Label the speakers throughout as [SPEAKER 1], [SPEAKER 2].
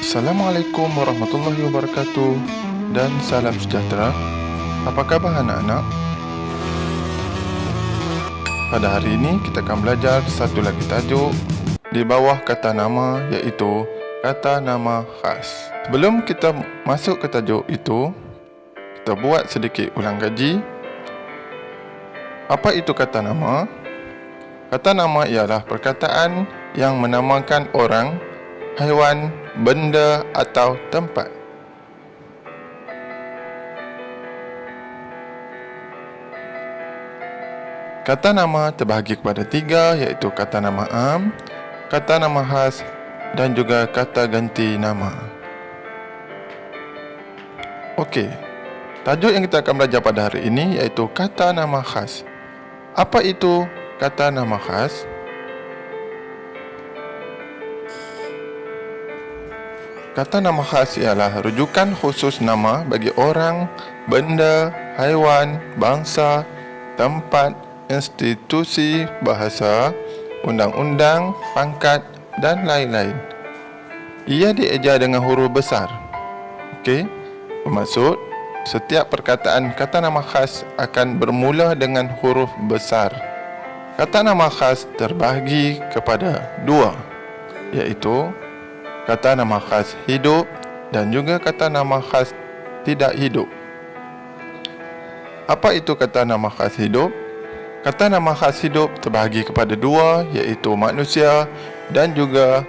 [SPEAKER 1] Assalamualaikum warahmatullahi wabarakatuh dan salam sejahtera. Apa khabar anak-anak? Pada hari ini kita akan belajar satu lagi tajuk di bawah kata nama, iaitu kata nama khas. Sebelum kita masuk ke tajuk itu, kita buat sedikit ulang kaji. Apa itu kata nama? Kata nama ialah perkataan yang menamakan orang, haiwan, benda atau tempat. Kata nama terbahagi kepada tiga, iaitu kata nama am, kata nama khas dan juga kata ganti nama. Okey, tajuk yang kita akan belajar pada hari ini iaitu kata nama khas. Apa itu kata nama khas? Kata nama khas ialah rujukan khusus nama bagi orang, benda, haiwan, bangsa, tempat, institusi, bahasa, undang-undang, pangkat dan lain-lain. Ia dieja dengan huruf besar. Okey, bermaksud setiap perkataan kata nama khas akan bermula dengan huruf besar. Kata nama khas terbahagi kepada dua, iaitu kata nama khas hidup dan juga kata nama khas tidak hidup. Apa itu kata nama khas hidup? Kata nama khas hidup terbahagi kepada dua, iaitu manusia dan juga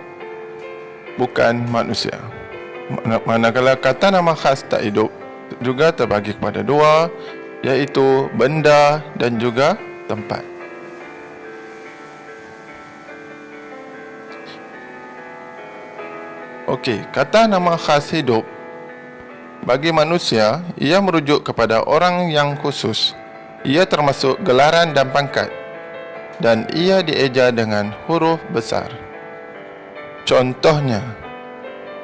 [SPEAKER 1] bukan manusia. Manakala kata nama khas tak hidup juga terbahagi kepada dua, iaitu benda dan juga tempat. Okey, kata nama khas hidup bagi manusia, ia merujuk kepada orang yang khusus. Ia termasuk gelaran dan pangkat dan ia dieja dengan huruf besar. Contohnya,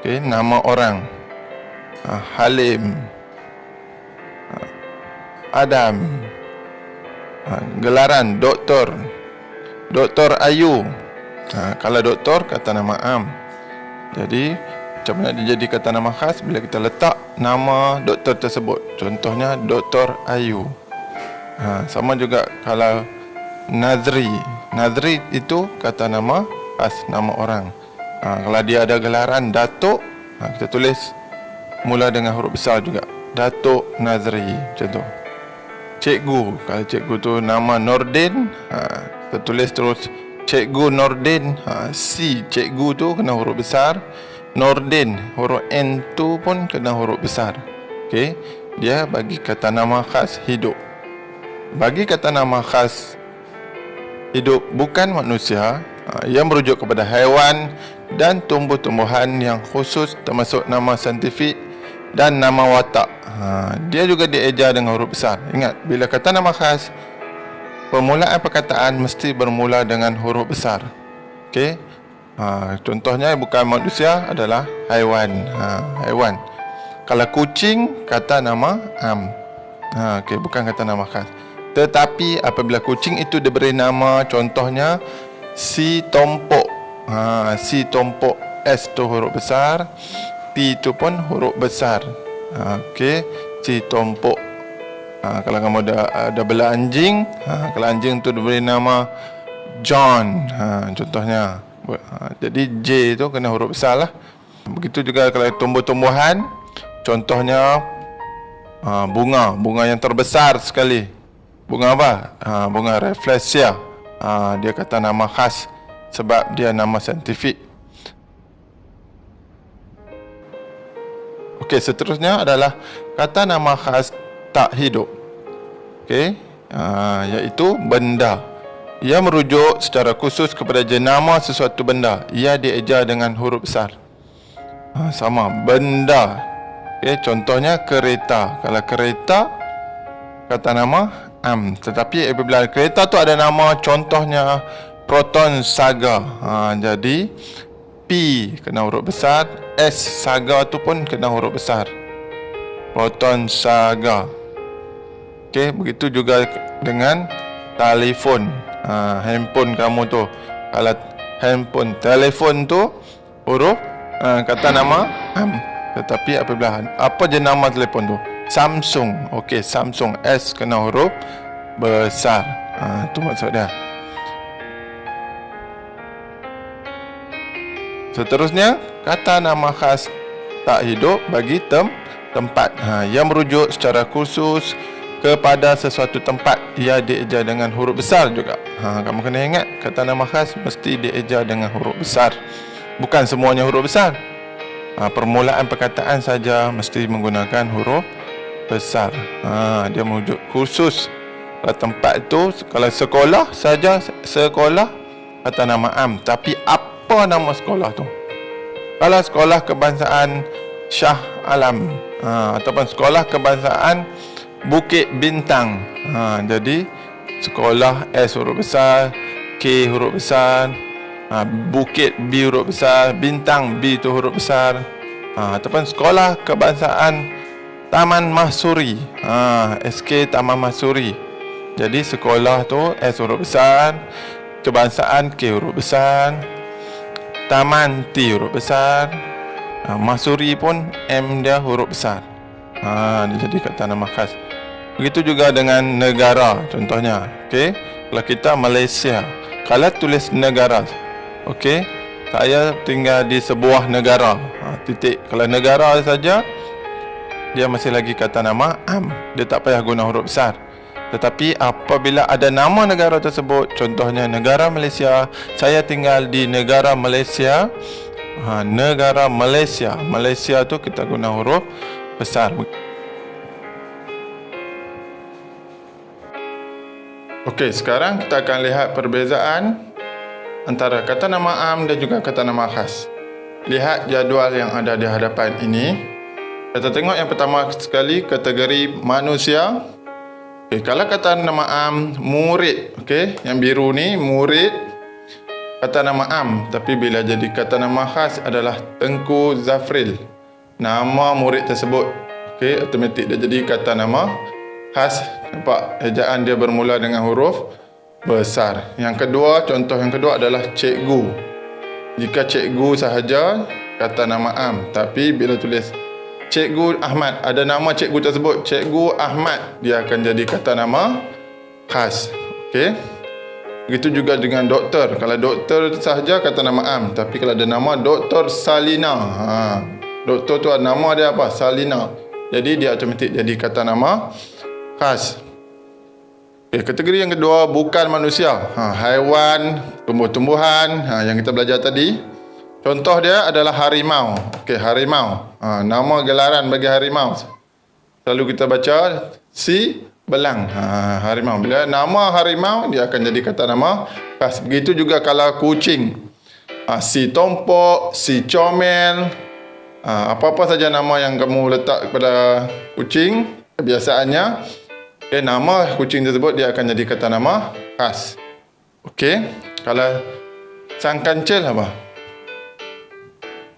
[SPEAKER 1] okey, nama orang Halim, Adam, gelaran Doktor, Doktor Ayu. Kalau doktor, kata nama am. Jadi, macam mana dia jadi kata nama khas? Bila kita letak nama doktor tersebut. Contohnya, Doktor Ayu. Sama juga kalau Nazri. Nazri itu kata nama khas, nama orang. Kalau dia ada gelaran Datuk, kita tulis mula dengan huruf besar juga. Datuk Nazri, contoh. Cikgu, kalau cikgu tu nama Nordin, kita tulis terus Cikgu Nordin. Si cikgu tu kena huruf besar. Nordin, huruf N tu pun kena huruf besar. Okey, dia bagi kata nama khas hidup. Bagi kata nama khas hidup bukan manusia, ia merujuk kepada haiwan dan tumbuh-tumbuhan yang khusus, termasuk nama saintifik dan nama watak. Dia juga dieja dengan huruf besar. Ingat, bila kata nama khas, permulaan perkataan mesti bermula dengan huruf besar. Okey. Contohnya bukan manusia adalah haiwan. Haiwan. Kalau kucing, kata nama am. Okey, bukan kata nama khas. Tetapi apabila kucing itu diberi nama, contohnya si tompok. Si tompok, S tu huruf besar, T tu pun huruf besar. Okey, si tompok. Kalau kamu ada bela anjing, kalau anjing tu diberi nama John, contohnya. Jadi J tu kena huruf besar lah. Begitu juga kalau tumbuh-tumbuhan, contohnya bunga yang terbesar sekali. Bunga apa? Bunga Rafflesia. Dia kata nama khas sebab dia nama saintifik. Okey, seterusnya adalah kata nama khas tak hidup. Okey, iaitu benda. Ia merujuk secara khusus kepada jenama sesuatu benda. Ia dieja dengan huruf besar. Sama, benda. Okey, contohnya kereta. Kalau kereta, kata nama am. Tetapi apabila kereta tu ada nama, contohnya Proton Saga, jadi P kena huruf besar, S Saga tu pun kena huruf besar. Proton Saga. Okey, begitu juga dengan telefon. Handphone kamu tu, kalau handphone, telefon tu huruf kata nama am. Tetapi apabila apa jenama telefon tu? Samsung. Okey, Samsung. S kena huruf besar. Tu maksud dia. Seterusnya, kata nama khas tak hidup bagi tempat yang merujuk secara khusus kepada sesuatu tempat. Ia dieja dengan huruf besar juga. Kamu kena ingat, kata nama khas mesti dieja dengan huruf besar. Bukan semuanya huruf besar. Permulaan perkataan saja mesti menggunakan huruf besar. Dia merujuk khusus. Kalau tempat itu, kalau sekolah saja, sekolah kata nama am. Tapi apa nama sekolah tu? Kalau sekolah kebangsaan Shah Alam, ataupun sekolah kebangsaan Bukit Bintang, jadi sekolah S huruf besar, K huruf besar, Bukit B huruf besar, Bintang B tu huruf besar, ataupun sekolah kebangsaan Taman Mahsuri, SK Taman Mahsuri. Jadi sekolah tu S huruf besar, kebangsaan K huruf besar, Taman T huruf besar, Mahsuri pun M dia huruf besar. Dia jadi kata nama khas. Begitu juga dengan negara. Contohnya, okey, kalau kita Malaysia, kalau tulis negara, okey, saya tinggal di sebuah negara, titik. Kalau negara saja, dia masih lagi kata nama am. Dia tak payah guna huruf besar. Tetapi apabila ada nama negara tersebut, contohnya negara Malaysia, saya tinggal di negara Malaysia, negara Malaysia. Malaysia tu kita guna huruf besar. Okey, sekarang kita akan lihat perbezaan antara kata nama am dan juga kata nama khas. Lihat jadual yang ada di hadapan ini. Kita tengok yang pertama sekali, kategori manusia. Okey, kalau kata nama am murid, okey, yang biru ni murid, kata nama am. Tapi bila jadi kata nama khas adalah Tengku Zafril, nama murid tersebut, okey, automatik dia jadi kata nama khas. Nampak ejaan dia bermula dengan huruf besar. Yang kedua, contoh yang kedua adalah cikgu. Jika cikgu sahaja kata nama am, tapi bila tulis Cikgu Ahmad, ada nama cikgu tersebut, Cikgu Ahmad, dia akan jadi kata nama khas. Okey. Begitu juga dengan doktor. Kalau doktor sahaja kata nama am, tapi kalau ada nama Dr. Salina, doktor tu ada nama dia apa? Salina. Jadi dia automatik jadi kata nama khas. Okay, kategori yang kedua, bukan manusia, haiwan, tumbuh-tumbuhan, yang kita belajar tadi. Contoh dia adalah harimau. Okey, harimau. Nama gelaran bagi harimau. Selalu kita baca si belang. Harimau. Bila nama harimau, dia akan jadi kata nama khas. Begitu juga kalau kucing. Si tompok, si comel, apa-apa saja nama yang kamu letak kepada kucing, kebiasaannya, nama kucing tersebut dia akan jadi kata nama khas. Okey, kalau sang kancil apa?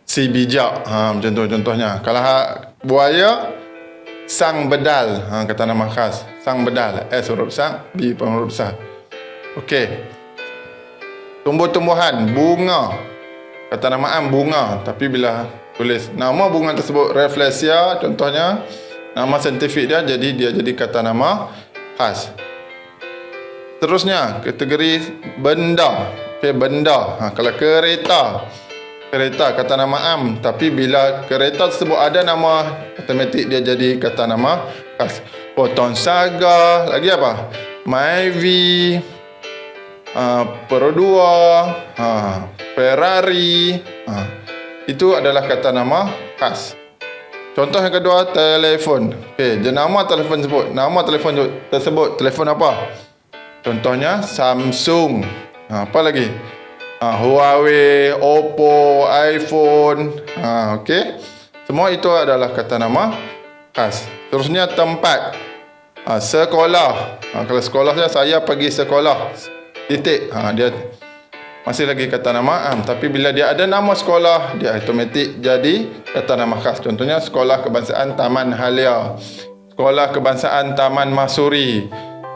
[SPEAKER 1] Si bijak. Macam tu contohnya. Kalau buaya, sang bedal, kata nama khas. Sang bedal, S huruf besar, B pun huruf besar. Okey. Tumbuh-tumbuhan, bunga. Kata nama am bunga, tapi bila tulis nama bunga tersebut Rafflesia contohnya, nama saintifik dia, jadi dia jadi kata nama khas. Terusnya kategori benda. Okey, benda. Kalau kereta, kereta kata nama am, tapi bila kereta tersebut ada nama, automatik dia jadi kata nama khas. Potong saga, lagi apa? Myvi, Pro 2, Ferrari, itu adalah kata nama khas. Contoh yang kedua, telefon. Okey, jenama telefon tersebut, nama telefon tersebut, telefon apa? Contohnya Samsung. Apa lagi? Huawei, Oppo, iPhone. Okey. Semua itu adalah kata nama khas. Terusnya tempat. Sekolah. Kalau sekolah saya pergi sekolah. Titik. Dia masih lagi kata nama am, tapi bila dia ada nama sekolah, dia automatik jadi kata nama khas. Contohnya sekolah kebangsaan Taman Halia, sekolah kebangsaan Taman Mahsuri,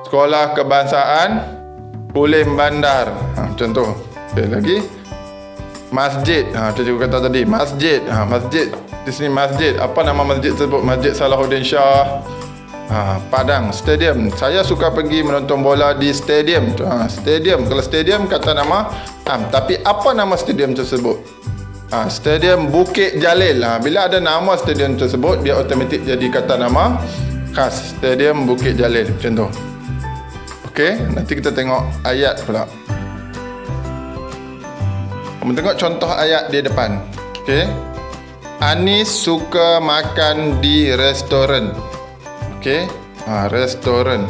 [SPEAKER 1] sekolah kebangsaan Kulim Bandar. Contoh. Okay, lagi Masjid. Tu cikgu kata tadi, masjid. Masjid. Di sini masjid. Apa nama masjid tersebut? Masjid Salahuddin Shah. Padang, stadium. Saya suka pergi menonton bola di stadium. Stadium. Kalau stadium kata nama tapi apa nama stadium tersebut? Stadium Bukit Jalil. Bila ada nama stadium tersebut, dia automatik jadi kata nama khas. Stadium Bukit Jalil. Macam tu. Okey, nanti kita tengok ayat pula. Kamu tengok contoh ayat di depan. Okey. Anis suka makan di restoran. Okey. Restoran.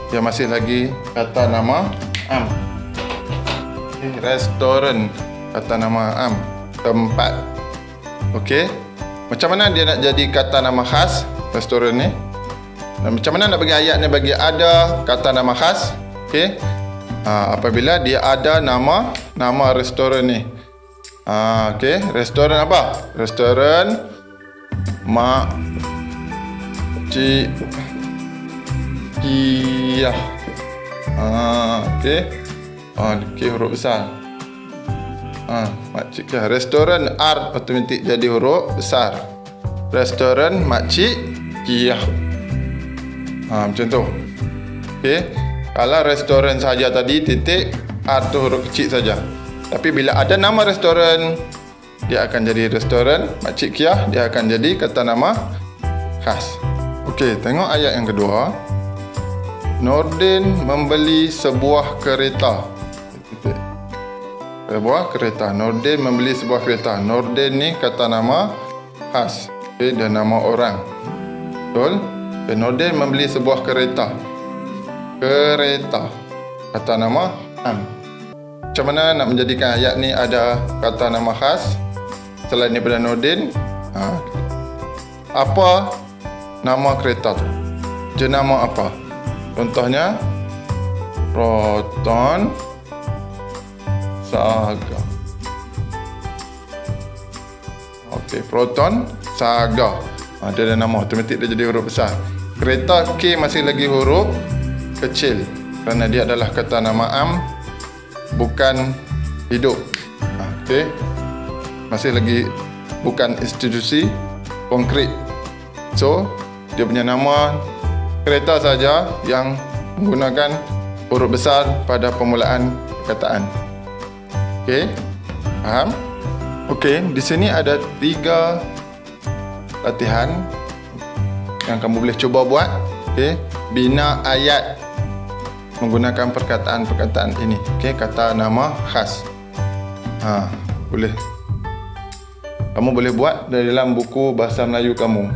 [SPEAKER 1] Dia masih lagi kata nama am. Okay. Restoran. Kata nama am. Tempat. Okey. Macam mana dia nak jadi kata nama khas restoran ni? Dan macam mana nak bagi ayat ni bagi ada kata nama khas? Okey. Apabila dia ada nama restoran ni. Okey, restoran apa? Restoran Mak Cik Kiyah. Okey. Okey, huruf besar. Mak Cik Kiyah. Restoran art automatik jadi huruf besar. Restoran Mak Cik Kiyah. Macam tu. Okey. Kalau restoran saja tadi titik art tu huruf kecil saja. Tapi bila ada nama restoran, dia akan jadi restoran Mak Cik Kiyah, dia akan jadi kata nama khas. Okey, tengok ayat yang kedua. Nordin membeli sebuah kereta. Sebuah kereta. Nordin membeli sebuah kereta. Nordin ni kata nama khas. Okey, dan nama orang. Betul? Okay, Nordin membeli sebuah kereta. Kereta. Kata nama am. Macam mana nak menjadikan ayat ni ada kata nama khas selain daripada Nordin? Apa nama kereta tu? Jenama apa? Contohnya Proton Saga. Okey, Proton Saga. Dia ada nama, automatik dia jadi huruf besar. Kereta K masih lagi huruf kecil kerana dia adalah kata nama am, bukan hidup. Okey. Masih lagi bukan institusi konkret. So, dia punya nama kereta saja yang menggunakan huruf besar pada permulaan perkataan. Okey. Faham? Okey, di sini ada 3 latihan yang kamu boleh cuba buat. Okey. Bina ayat menggunakan perkataan-perkataan ini. Okey, kata nama khas. Boleh. Kamu boleh buat dari dalam buku bahasa Melayu kamu.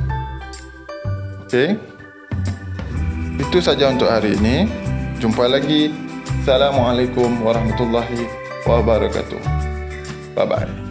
[SPEAKER 1] Okey. Itu saja untuk hari ini. Jumpa lagi. Assalamualaikum warahmatullahi wabarakatuh. Bye bye.